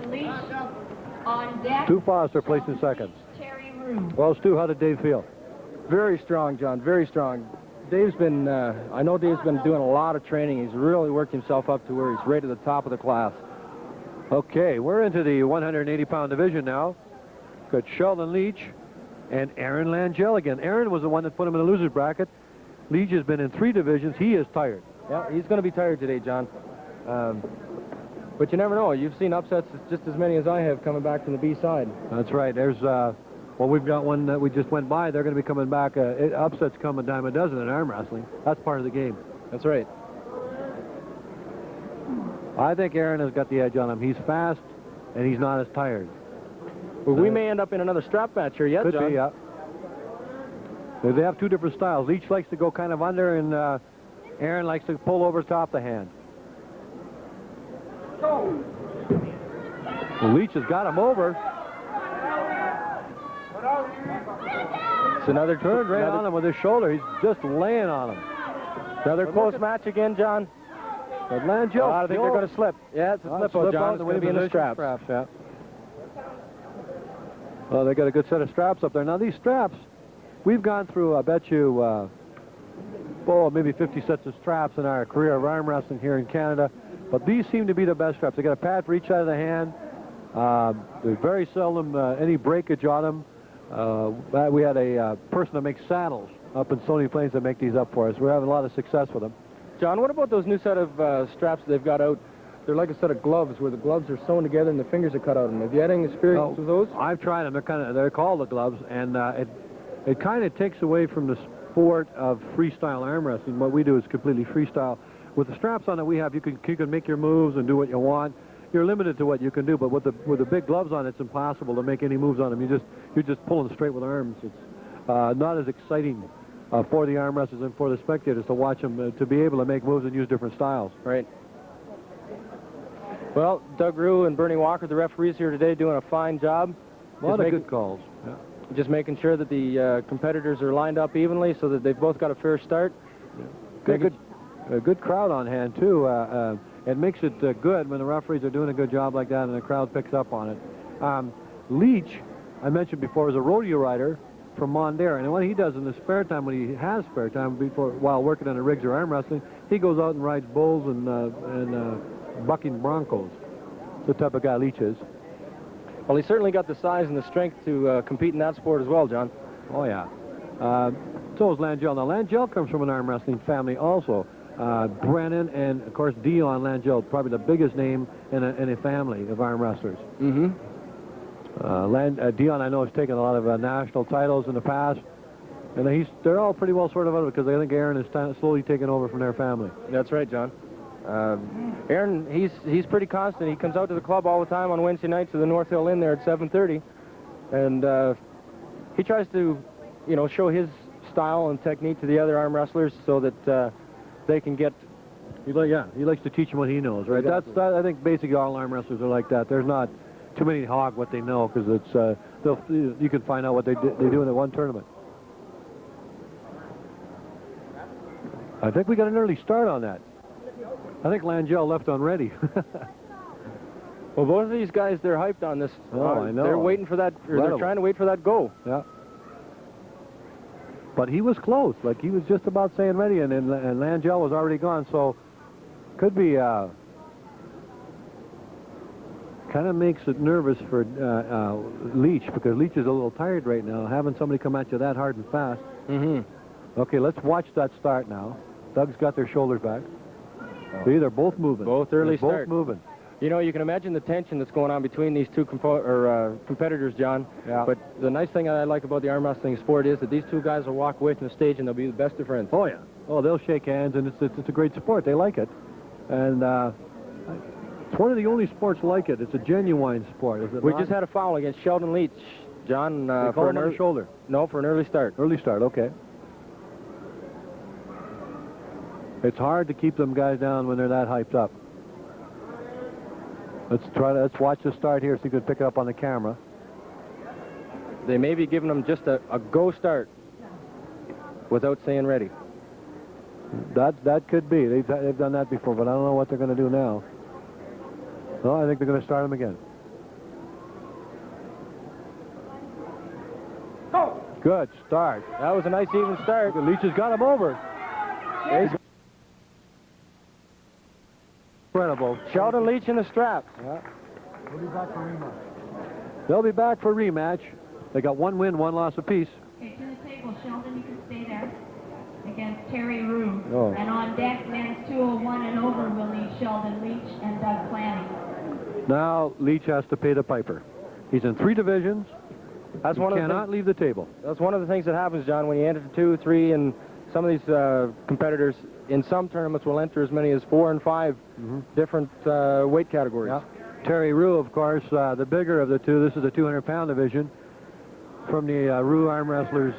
Sheldon Leach. On deck, Stu Foster placed in second. Terry Room. Well, Stu, how did Dave feel? Very strong, John, very strong. Dave's been, I know Dave's been doing a lot of training. He's really worked himself up to where he's right at the top of the class. Okay, we're into the 180-pound division now. Got Sheldon Leach and Aaron Langell again. Aaron was the one that put him in the loser's bracket. Leach has been in 3 divisions. He is tired. Yeah, he's going to be tired today, John. But you never know. You've seen upsets just as many as I have coming back from the B side. That's right. There's, well, we've got one that we just went by. They're going to be coming back. Upsets come a dime a dozen in arm wrestling. That's part of the game. That's right. I think Aaron has got the edge on him. He's fast, and he's not as tired. Well, we may end up in another strap match here yet, Could John. be, yeah. They have 2 different styles. Leach likes to go kind of under, and Aaron likes to pull over top the hand. Well, Leach has got him over. It's another turned right on him with his shoulder. He's just laying on him. Another close match again, John. But Langell, I think they're going to slip. Yeah, it's a slip-out, John. It's going to be in the straps. Yeah. Well, they got a good set of straps up there. Now, these straps, we've gone through, I bet you, maybe 50 sets of straps in our career of arm wrestling here in Canada. But these seem to be the best straps. They got a pad for each side of the hand. There's very seldom any breakage on them. We had a person that makes saddles up in Stony Plains that make these up for us. We're having a lot of success with them. John, what about those new set of straps they've got out? They're like a set of gloves where the gloves are sewn together and the fingers are cut out of them. Have you had any experience with those? I've tried them. They're called the gloves, and it kind of takes away from the sport of freestyle arm wrestling. What we do is completely freestyle. With the straps on that we have, you can make your moves and do what you want. You're limited to what you can do, but with the big gloves on, it's impossible to make any moves on them. You're just pulling straight with arms. It's not as exciting for the arm wrestlers and for the spectators to watch them to be able to make moves and use different styles. Right. Well, Doug Rue and Bernie Walker, the referees here today, doing a fine job. A lot of good calls. Yeah. Just making sure that the competitors are lined up evenly so that they've both got a fair start. Yeah. A good crowd on hand, too. It makes it good when the referees are doing a good job like that and the crowd picks up on it. Leach, I mentioned before, is a rodeo rider from Mondare, and what he does in the spare time, when he has spare time while working on the rigs or arm wrestling, he goes out and rides bulls and bucking broncos. That's the type of guy Leach is. Well, he's certainly got the size and the strength to compete in that sport as well, John. Oh, yeah. So is Langell. Now, Langell comes from an arm wrestling family also. Brennan and, of course, Dion Langell, probably the biggest name in a family of arm wrestlers. Mm-hmm. Dion, I know, has taken a lot of national titles in the past, and they're all pretty well sort of out of it because I think Aaron is slowly taking over from their family. That's right, John. Aaron, he's pretty constant. He comes out to the club all the time on Wednesday nights to the North Hill Inn there at 7:30, and he tries to, show his style and technique to the other arm wrestlers so that they can get. He likes to teach them what he knows, right? Exactly. I think basically all arm wrestlers are like that. There's not too many hog what they know because it's you can find out what they do in the one tournament. I think we got an early start on that. I think Langell left unready. Well, both of these guys, they're hyped on this. Oh, I know. They're waiting for that, or they're trying to wait for that go. Yeah. But he was close. Like, he was just about saying ready, and Langell was already gone, so could be kind of makes it nervous for Leach, because Leach is a little tired right now, having somebody come at you that hard and fast. Mm-hmm. Okay, let's watch that start now. Doug's got their shoulders back. See, they're both moving. Both early start. Both moving. You can imagine the tension that's going on between these two competitors, John. Yeah. But the nice thing I like about the arm wrestling sport is that these two guys will walk away from the stage and they'll be the best of friends. Oh, yeah. Oh, they'll shake hands, and it's a great sport. They like it. And it's one of the only sports like it. It's a genuine sport, is it We not? just had a foul against Sheldon Leach, John. For an shoulder. No, for an early start. Early start, okay. It's hard to keep them guys down when they're that hyped up. Let's watch the start here so you can pick it up on the camera. They may be giving them just a go start without saying ready. That could be. They've done that before, but I don't know what they're going to do now. No, I think they're going to start them again. Good start. That was a nice even start. Leach has got him over. Incredible. Sheldon Leach in the straps. Yeah. They'll be back for rematch. They'll be back for rematch. They got 1 win, 1 loss apiece. Okay, to the table, Sheldon, you can stay there. Against Terry Rue. Oh. And on deck, men's 201 and over will need Sheldon Leach and Doug Planning. Now Leach has to pay the piper. He's in 3 divisions. That's He one of the cannot leave the table. That's one of the things that happens, John, when you enter 2, 3, and some of these competitors in some tournaments will enter as many as 4 and 5 different weight categories. Yeah. Terry Rue, of course, the bigger of the two. This is the 200-pound division from the Rue arm wrestlers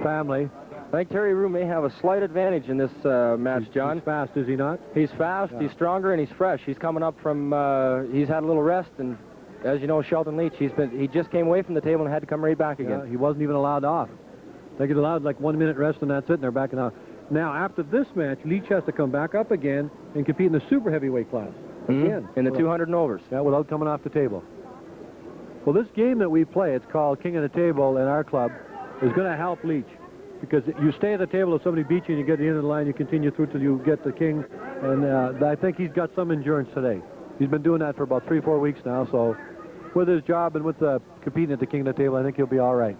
family. I think Terry Rue may have a slight advantage in this match, John. He's fast, is he not? He's fast, Yeah. he's stronger, and he's fresh. He's coming up from, he's had a little rest, and as you know, Sheldon Leach, he just came away from the table and had to come right back again. Yeah, he wasn't even allowed off. They get allowed like 1 minute rest and that's it, and they're backing out. Now, after this match, Leach has to come back up again and compete in the super heavyweight class. Again. In the 200 and overs. Yeah, without coming off the table. Well, this game that we play, it's called King of the Table in our club, is going to help Leach. Because you stay at the table, if somebody beats you and you get to the end of the line, you continue through till you get the king. And I think he's got some endurance today. He's been doing that for about 3-4 weeks now, so with his job and with competing at the King of the Table, I think he'll be all right.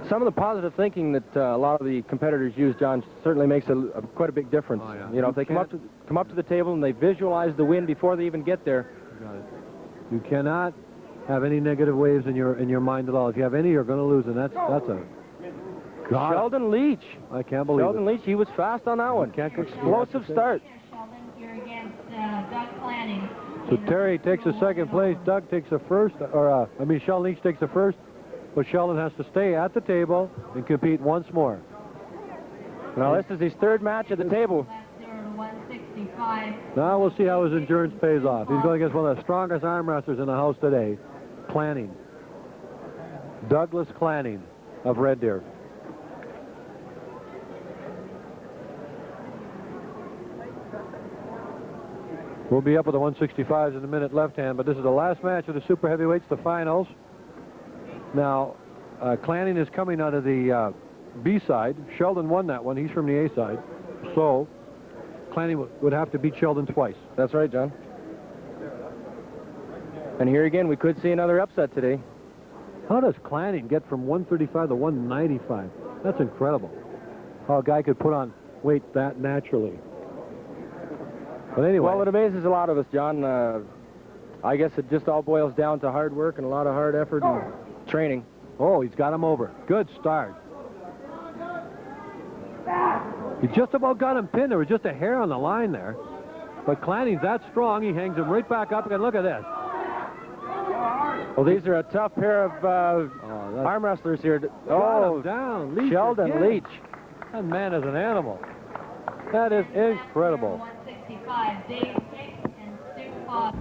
Some of the positive thinking that a lot of the competitors use, John, certainly makes quite a big difference. Oh, yeah. You know, if they come up to the table and they visualize the win before they even get there. Got it. You cannot have any negative waves in your mind at all. If you have any, you're going to lose, and that's a God. Sheldon Leach. I can't believe Sheldon it. Leach, he was fast on that one. Explosive start. Here, Sheldon, you're against Doug Planning. So Terry takes the second place, Doug takes the first, or Sheldon Leach takes the first, but Sheldon has to stay at the table and compete once more. Now this is his 3rd match at the table. Last 0 to 165. Now we'll see how his endurance pays off. He's going against one of the strongest arm wrestlers in the house today, Clanning. Douglas Clanning of Red Deer. We'll be up with the 165s in a minute left hand, but this is the last match of the super heavyweights, the finals. Now, Clanning is coming out of the B side. Sheldon won that one. He's from the A side. So, Clanning would have to beat Sheldon twice. That's right, John. And here again, we could see another upset today. How does Clanning get from 135 to 195? That's incredible. How a guy could put on weight that naturally. But anyway. Well, it amazes a lot of us, John. I guess it just all boils down to hard work and a lot of hard effort and training. Oh, he's got him over. Good start. He just about got him pinned. There was just a hair on the line there. But Clanning's that strong, he hangs him right back up again. Look at this. Well, these are a tough pair of arm wrestlers here. Got him down. Leach Sheldon again. Leach. That man is an animal. That is incredible. 165, Dave Hicks and Stu Foster.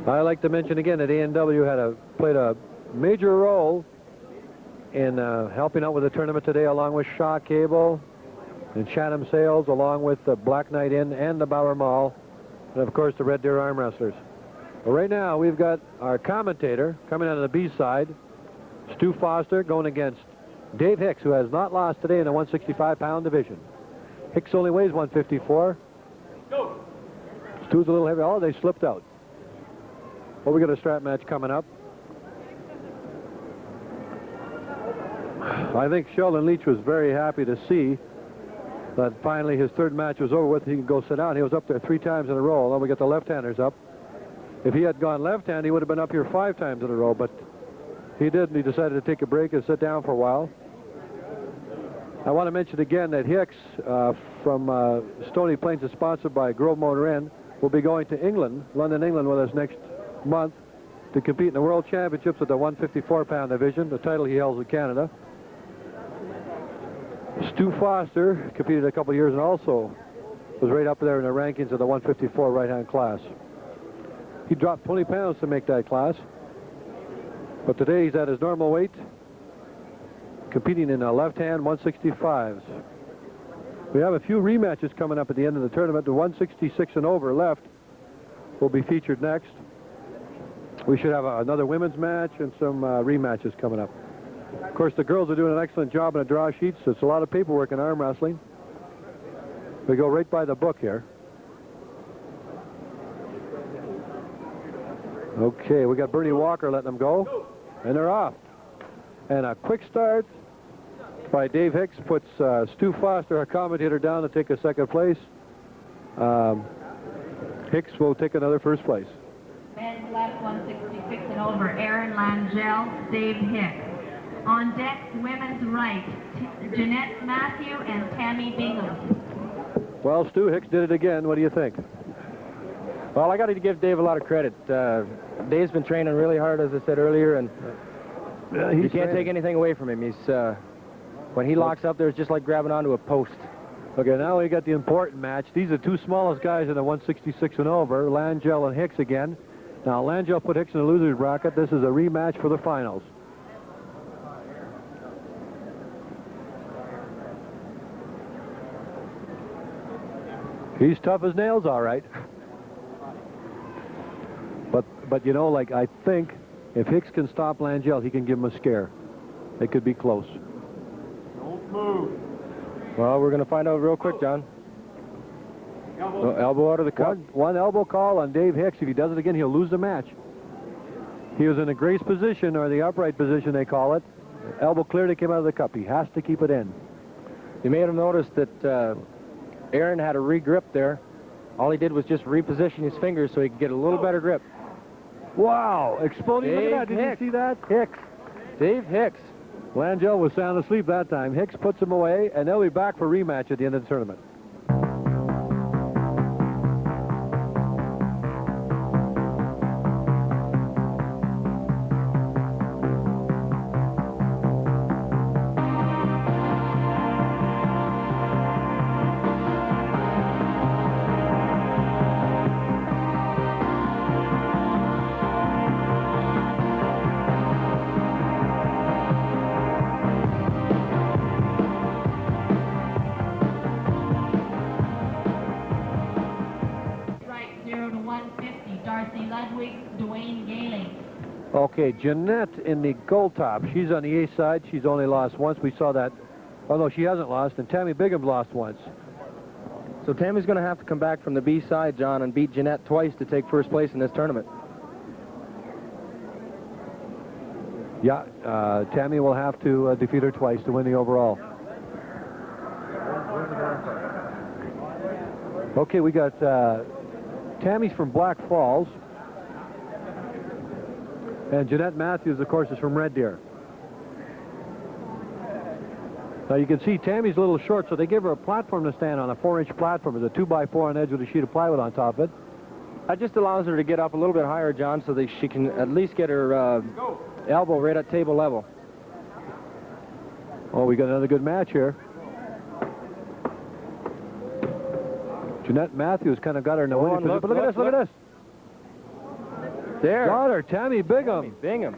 I'd like to mention again that A&W played a major role in helping out with the tournament today, along with Shaw Cable and Chatham Sales, along with the Black Knight Inn and the Bauer Mall, and of course the Red Deer Arm Wrestlers. Well, right now we've got our commentator coming out of the B side, Stu Foster, going against Dave Hicks, who has not lost today in the 165-pound division. Hicks only weighs 154. Stu's a little heavy. Oh, they slipped out. Well, we got a strap match coming up. I think Sheldon Leach was very happy to see that finally his 3rd match was over with. He could go sit down. He was up there 3 times in a row. Then we got the left-handers up. If he had gone left-hand, he would have been up here 5 times in a row, but he didn't. He decided to take a break and sit down for a while. I want to mention again that Hicks from Stony Plains is sponsored by Grove Motor Inn. Will be going to England, London, England, with us next month to compete in the World Championships at the 154-pound division, the title he holds in Canada. Stu Foster competed a couple of years and also was right up there in the rankings of the 154 right-hand class. He dropped 20 pounds to make that class, but today he's at his normal weight, competing in left-hand 165s. We have a few rematches coming up at the end of the tournament. The 166 and over left will be featured next. We should have another women's match and some rematches coming up. Of course, the girls are doing an excellent job in the draw sheets. It's a lot of paperwork in arm wrestling. We go right by the book here. Okay, we got Bernie Walker letting them go, and they're off. And a quick start by Dave Hicks puts Stu Foster, our commentator, down to take a second place. Hicks will take another first place. Men's left 166 and over, Aaron Langell, Dave Hicks. On deck, women's right, Jeanette Matthew and Tammy Bingham. Well, Stu Hicks did it again. What do you think? Well, I got to give Dave a lot of credit. Dave's been training really hard, as I said earlier, and you can't take anything away from him. He's when he locks up there, it's just like grabbing onto a post. Okay, now we got the important match. These are the two smallest guys in the 166 and over, Langell and Hicks again. Now, Langell put Hicks in the loser's bracket. This is a rematch for the finals. He's tough as nails, all right. But you know, like, I think if Hicks can stop Langell, he can give him a scare. It could be close. Don't move. Well, we're going to find out real quick, John. Elbow out of the cup. One elbow call on Dave Hicks. If he does it again, he'll lose the match. He was in a grace position, or the upright position, they call it. Elbow cleared, it came out of the cup. He has to keep it in. You may have noticed that Aaron had a re-grip there. All he did was just reposition his fingers so he could get a little better grip. Wow, exploding. Look at that. Did you see that? Hicks. Dave Hicks. Langell was sound asleep that time. Hicks puts him away, and they'll be back for rematch at the end of the tournament. Okay, Jeanette in the gold top. She's on the A side. She's only lost once. We saw that. Oh, no, she hasn't lost. And Tammy Bigham's lost once. So Tammy's going to have to come back from the B side, John, and beat Jeanette twice to take first place in this tournament. Yeah, Tammy will have to defeat her twice to win the overall. Okay, we got Tammy's from Black Falls. And Jeanette Matthews, of course, is from Red Deer. Now you can see Tammy's a little short, so they give her a platform to stand on, a 4-inch platform. It's a 2x4 on edge with a sheet of plywood on top of it. That just allows her to get up a little bit higher, John, so that she can at least get her elbow right at table level. Oh, we got another good match here. Jeanette Matthews kind of got her in the winning position. But look at this, look at this. There. Got her, Tammy Bingham. Tammy Bingham.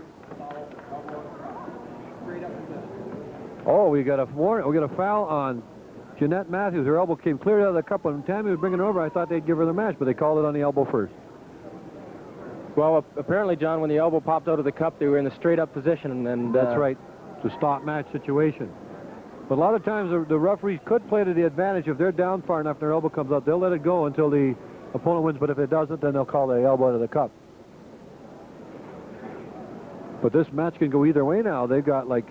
Oh, we got a foul on Jeanette Matthews. Her elbow came clear out of the cup. When Tammy was bringing her over, I thought they'd give her the match, but they called it on the elbow first. Well, apparently, John, when the elbow popped out of the cup, they were in the straight-up position. And that's right. It's a stop match situation. But a lot of times, the referees could play to the advantage. If they're down far enough and their elbow comes out, they'll let it go until the opponent wins. But if it doesn't, then they'll call the elbow out of the cup. But this match can go either way now. They've got, like,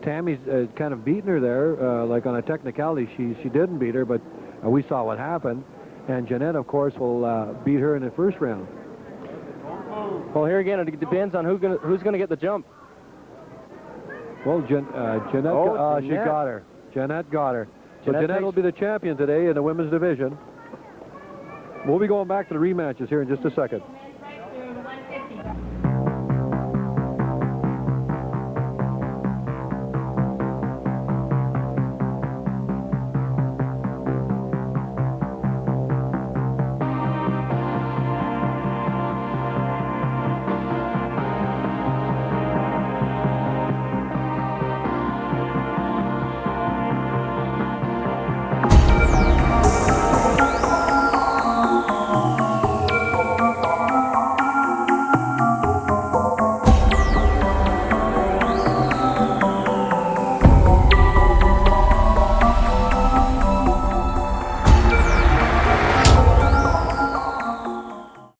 Tammy's kind of beaten her there. Like, on a technicality, she didn't beat her, but we saw what happened. And Jeanette, of course, will beat her in the first round. Well, here again, it depends on who's going to get the jump. Well, Jeanette, she got her. Jeanette got her. So Jeanette Jeanette will be the champion today in the women's division. We'll be going back to the rematches here in just a second.